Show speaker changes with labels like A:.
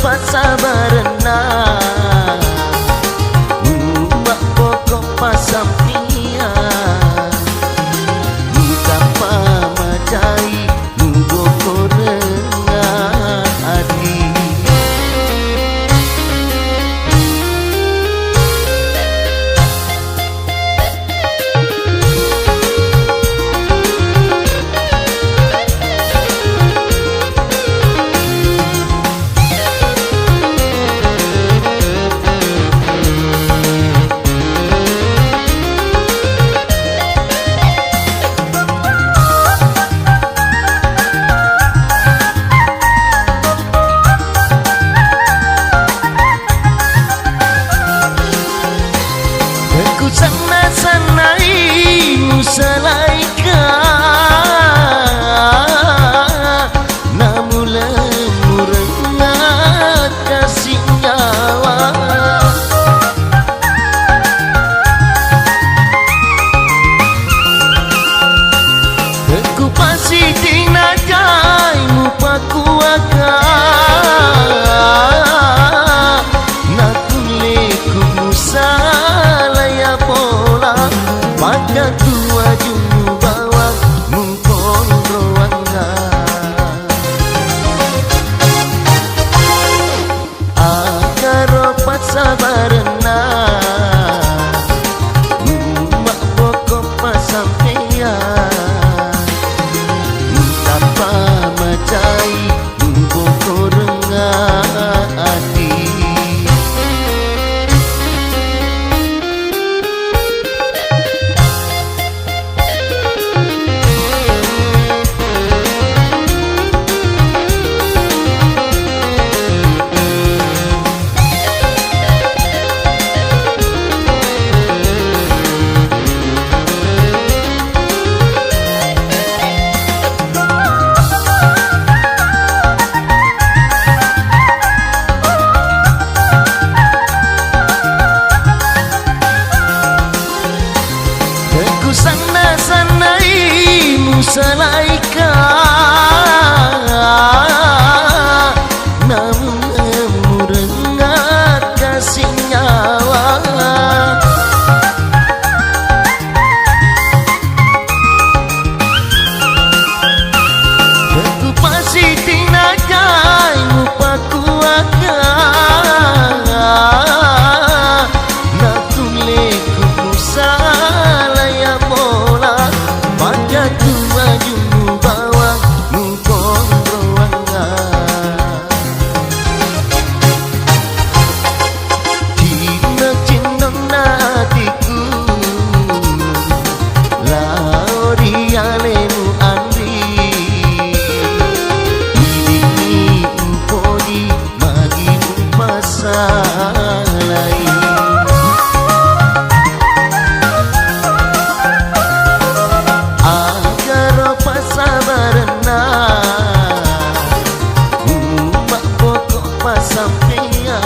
A: pasabarna umak pokok pasampia mutapa majai muboko renga adi sana-sanai musalaika namun lemurengah kasih nyawa teku pasti dinajai mupakuaka nakuleku musalaya pola pada tua jumbo bawah mungkon roangga agar opat sabarna umak pokok pasampia mutapa macai muboko renga ati sana-sanai musalaika namun lemurengah kasih nyawa teku pasti tinajai mupakuaka nakuleku musalaya pola pada tua jumbo bawah mungkon roangga dina cinong natiku laorialemu andri ini upodi magi pasalai pasabarna umak pokok pasampia